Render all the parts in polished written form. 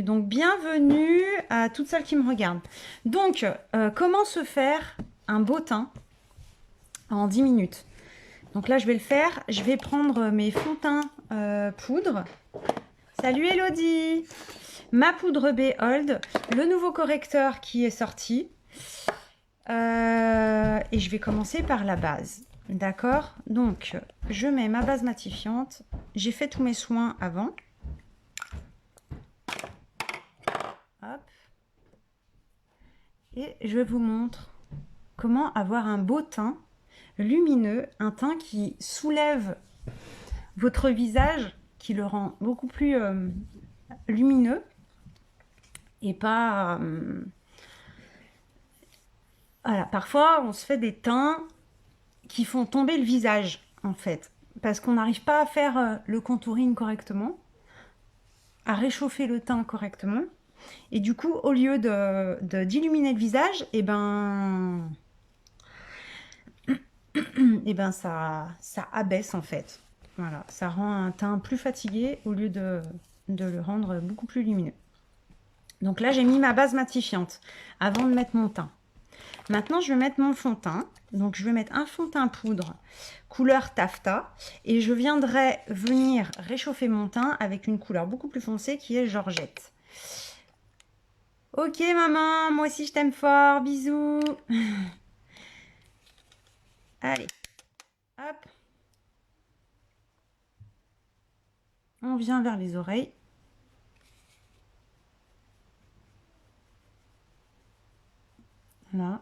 Donc, bienvenue à toutes celles qui me regardent. Donc, comment se faire un beau teint en 10 minutes? Donc là, je vais le faire. Je vais prendre mes fonds de teint poudre. Salut Elodie! Ma poudre Behold, le nouveau correcteur qui est sorti. Et je vais commencer par la base. D'accord? Donc, je mets ma base matifiante. J'ai fait tous mes soins avant. Hop. Et je vous montre comment avoir un beau teint lumineux, un teint qui soulève votre visage, qui le rend beaucoup plus lumineux et pas... Voilà, parfois on se fait des teints qui font tomber le visage en fait, parce qu'on n'arrive pas à faire le contouring correctement, à réchauffer le teint correctement. Et du coup, au lieu d'illuminer le visage, et ben ça abaisse en fait. Voilà, ça rend un teint plus fatigué au lieu de le rendre beaucoup plus lumineux. Donc là, j'ai mis ma base matifiante avant de mettre mon teint. Maintenant, je vais mettre mon fond de teint. Donc, je vais mettre un fond de teint poudre couleur taffetas. Et je viendrai venir réchauffer mon teint avec une couleur beaucoup plus foncée qui est Georgette. Ok, maman, moi aussi je t'aime fort. Bisous. Allez, hop. On vient vers les oreilles. Là.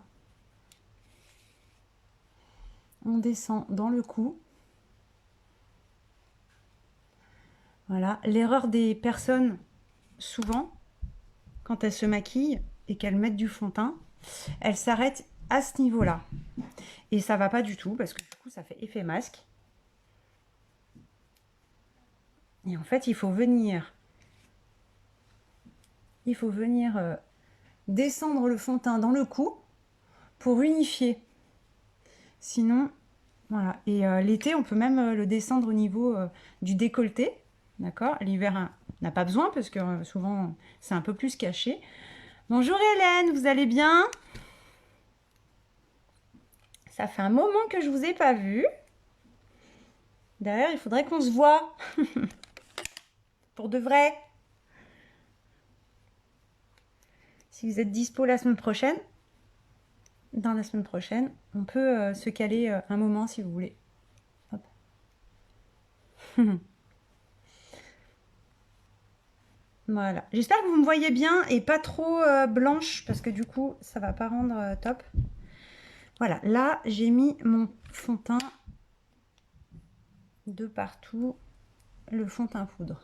On descend dans le cou. Voilà. L'erreur des personnes, souvent, quand elles se maquillent et qu'elles mettent du fond de teint, elles s'arrêtent à ce niveau-là. Et ça va pas du tout parce que du coup, ça fait effet masque. Et en fait, il faut venir descendre le fond de teint dans le cou pour unifier. Sinon, voilà. Et l'été, on peut même le descendre au niveau du décolleté. D'accord? L'hiver n'a pas besoin parce que souvent, c'est un peu plus caché. Bonjour Hélène, vous allez bien? Ça fait un moment que je vous ai pas vu. D'ailleurs, il faudrait qu'on se voit. Pour de vrai. Si vous êtes dispo la semaine prochaine, dans la semaine prochaine, on peut se caler un moment si vous voulez. Hop. Voilà. J'espère que vous me voyez bien et pas trop blanche parce que du coup, ça va pas rendre top. Voilà. Là, j'ai mis mon fond de teint de partout, le fond de teint poudre.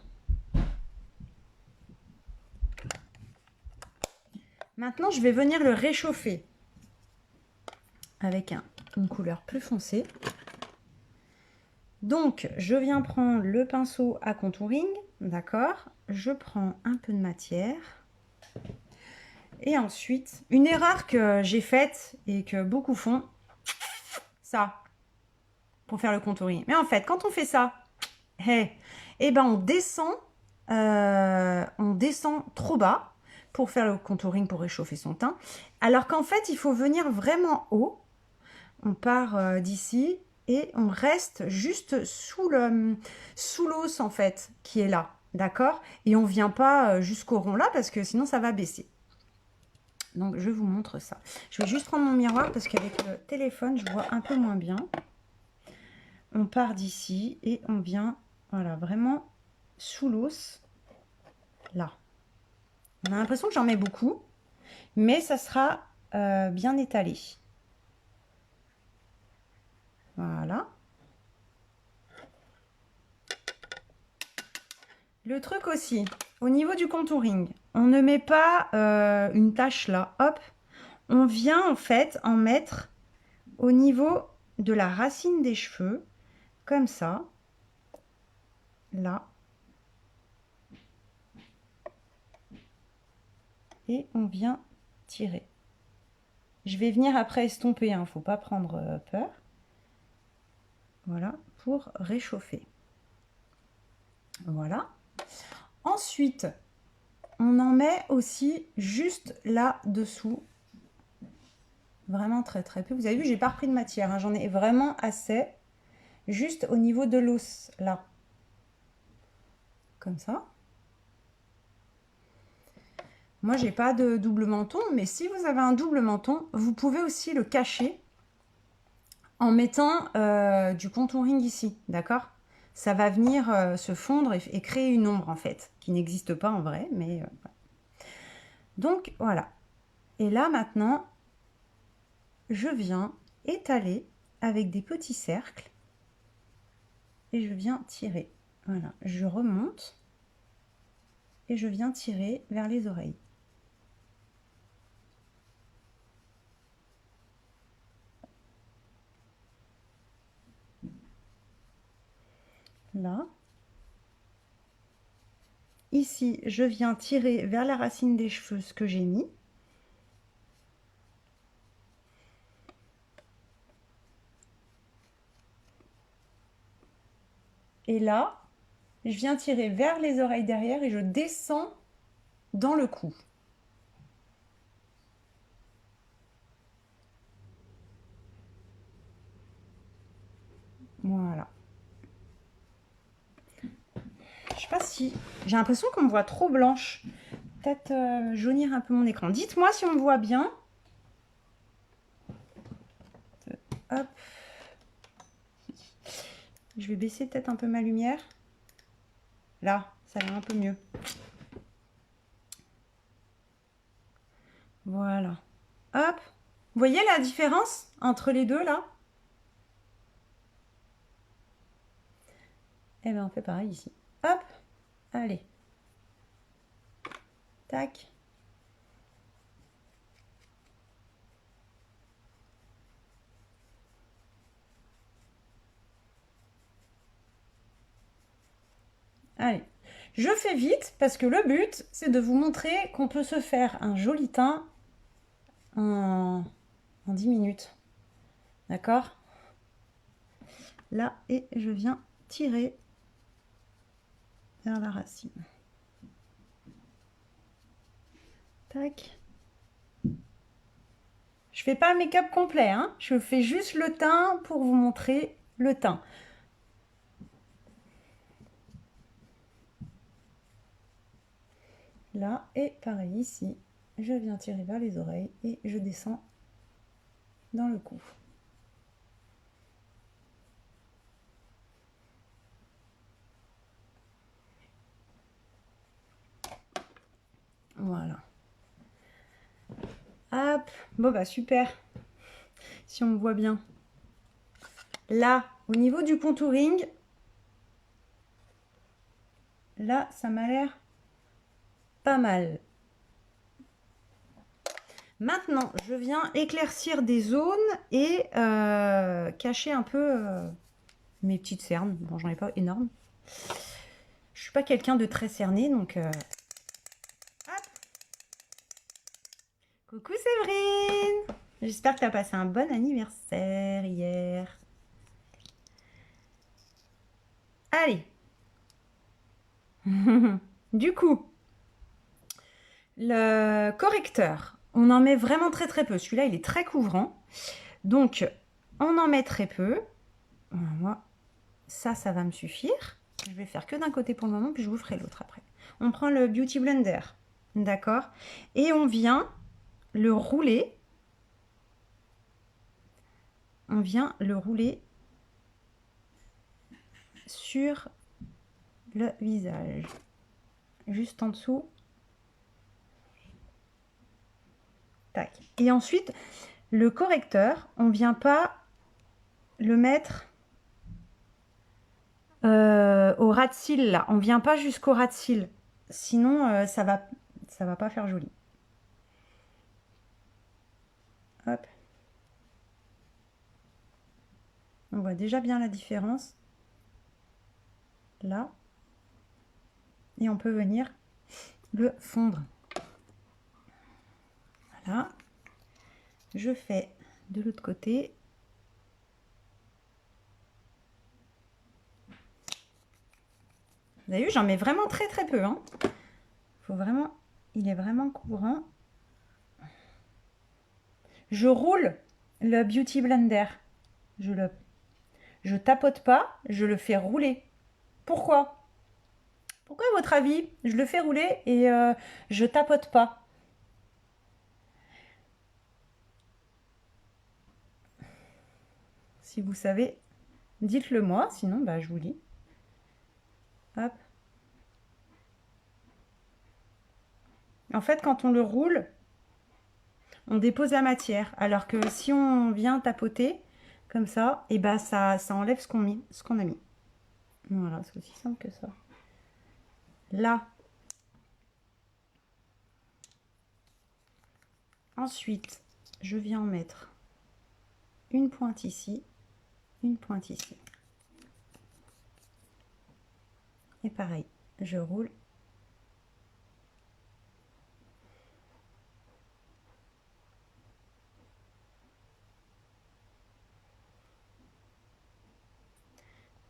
Maintenant, je vais venir le réchauffer avec une couleur plus foncée. Donc, je viens prendre le pinceau à contouring, d'accord? Je prends un peu de matière. Et ensuite, une erreur que j'ai faite et que beaucoup font, ça, pour faire le contouring. Mais en fait, quand on fait ça, hey, eh ben on descend trop bas pour faire le contouring, pour réchauffer son teint. Alors qu'en fait, il faut venir vraiment haut. On part d'ici et on reste juste sous l'os en fait, qui est là, d'accord? Et on vient pas jusqu'au rond là parce que sinon ça va baisser. Donc je vous montre ça. Je vais juste prendre mon miroir parce qu'avec le téléphone, je vois un peu moins bien. On part d'ici et on vient, voilà, vraiment sous l'os, là. On a l'impression que j'en mets beaucoup, mais ça sera bien étalé. Voilà. Le truc aussi, au niveau du contouring, on ne met pas une tache là, hop. On vient en fait en mettre au niveau de la racine des cheveux, comme ça, là. Et on vient tirer. Je vais venir après estomper, il ne faut pas prendre peur. Voilà, pour réchauffer. Voilà. Ensuite, on en met aussi juste là-dessous. Vraiment très très peu. Vous avez vu, j'ai pas repris de matière, hein. J'en ai vraiment assez. Juste au niveau de l'os, là. Comme ça. Moi, j'ai pas de double menton, mais si vous avez un double menton, vous pouvez aussi le cacher en mettant du contouring ici, d'accord? Ça va venir se fondre et créer une ombre, en fait, qui n'existe pas en vrai, mais... voilà. Donc, voilà. Et là, maintenant, je viens étaler avec des petits cercles et je viens tirer. Voilà, je remonte et je viens tirer vers les oreilles. Là. Ici, je viens tirer vers la racine des cheveux ce que j'ai mis. Et là, je viens tirer vers les oreilles derrière et je descends dans le cou. Voilà. Je sais pas si... J'ai l'impression qu'on me voit trop blanche. Peut-être jaunir un peu mon écran. Dites-moi si on me voit bien. Hop. Je vais baisser peut-être un peu ma lumière. Là, ça va un peu mieux. Voilà. Hop. Vous voyez la différence entre les deux, là? Eh bien, on fait pareil ici. Hop. Allez. Tac. Allez. Je fais vite parce que le but, c'est de vous montrer qu'on peut se faire un joli teint en 10 minutes. D'accord? Là, et je viens tirer vers la racine. Tac. Je fais pas un make-up complet, hein. Je fais juste le teint pour vous montrer le teint. Là, et pareil ici, je viens tirer vers les oreilles et je descends dans le cou. Voilà. Hop, bon bah super, si on me voit bien. Là, au niveau du contouring, là, ça m'a l'air pas mal. Maintenant, je viens éclaircir des zones et cacher un peu mes petites cernes. Bon, j'en ai pas énorme. Je suis pas quelqu'un de très cerné, donc... Hop. Coucou Séverine! J'espère que tu as passé un bon anniversaire hier. Allez. Du coup, le correcteur, on en met vraiment très très peu. Celui-là, il est très couvrant. Donc, on en met très peu. Moi, ça va me suffire. Je vais faire que d'un côté pour le moment, puis je vous ferai l'autre après. On prend le Beauty Blender, d'accord? Et on vient le rouler. On vient le rouler sur le visage. Juste en dessous. Tac. Et ensuite, le correcteur, on ne vient pas le mettre au ras de cils là. On ne vient pas jusqu'au ras de cils. Sinon, ça va pas faire joli. Hop. On voit déjà bien la différence. Là. Et on peut venir le fondre. Voilà. Je fais de l'autre côté. Vous avez vu, j'en mets vraiment très très peu. Hein. Faut vraiment il est vraiment couvrant. Je roule le Beauty Blender. Je tapote pas, je le fais rouler. Pourquoi? Pourquoi, à votre avis, je le fais rouler et je tapote pas? Si vous savez, dites-le moi, sinon bah, je vous lis. Hop. En fait, quand on le roule, on dépose la matière. Alors que si on vient tapoter comme ça, et bah ça enlève ce qu'on a mis. Voilà, c'est aussi simple que ça. Là. Ensuite, je viens en mettre une pointe ici, une pointe ici. Et pareil, je roule.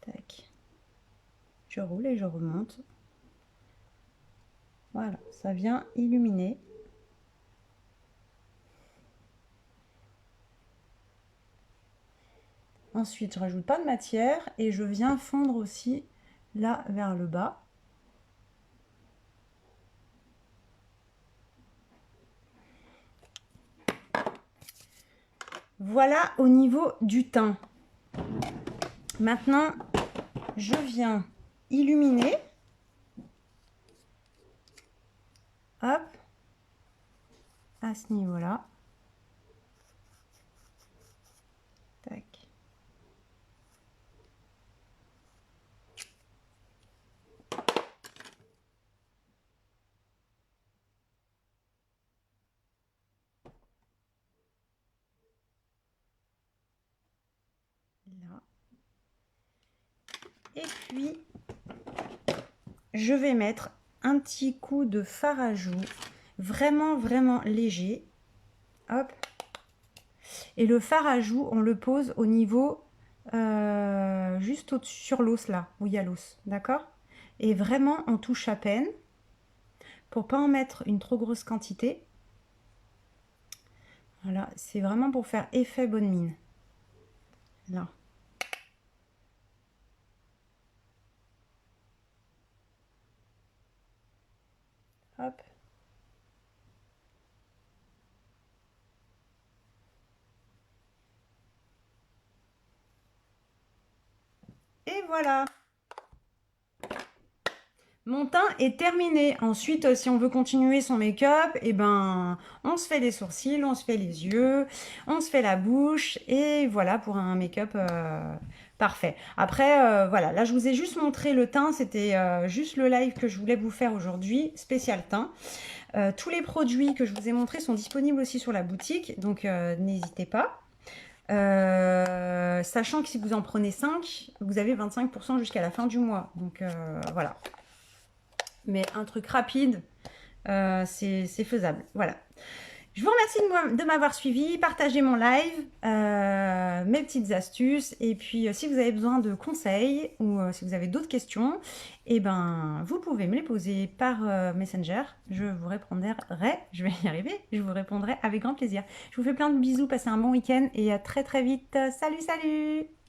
Tac. Je roule et je remonte. Voilà, ça vient illuminer. Ensuite, je rajoute pas de matière et je viens fondre aussi là vers le bas. Voilà au niveau du teint. Maintenant, je viens illuminer. Hop, à ce niveau-là. Tac. Là. Et puis, je vais mettre un petit coup de fard à joues, vraiment, vraiment léger. Hop. Et le fard à joues, on le pose au niveau, juste au-dessus, sur l'os là, où il y a l'os, d'accord? Et vraiment, on touche à peine, pour pas en mettre une trop grosse quantité. Voilà, c'est vraiment pour faire effet bonne mine. Là. Hop. Et voilà. Mon teint est terminé. Ensuite, si on veut continuer son make-up, eh ben, on se fait les sourcils, on se fait les yeux, on se fait la bouche. Et voilà pour un make-up parfait. Après, voilà, là je vous ai juste montré le teint. C'était juste le live que je voulais vous faire aujourd'hui, spécial teint. Tous les produits que je vous ai montrés sont disponibles aussi sur la boutique, donc n'hésitez pas. Sachant que si vous en prenez 5, vous avez 25% jusqu'à la fin du mois. Donc voilà. Mais un truc rapide, c'est faisable. Voilà. Je vous remercie de m'avoir suivi, partagez mon live, mes petites astuces, et puis si vous avez besoin de conseils ou si vous avez d'autres questions, eh ben, vous pouvez me les poser par Messenger. Je vous répondrai, je vais y arriver, je vous répondrai avec grand plaisir. Je vous fais plein de bisous, passez un bon week-end et à très très vite. Salut, salut!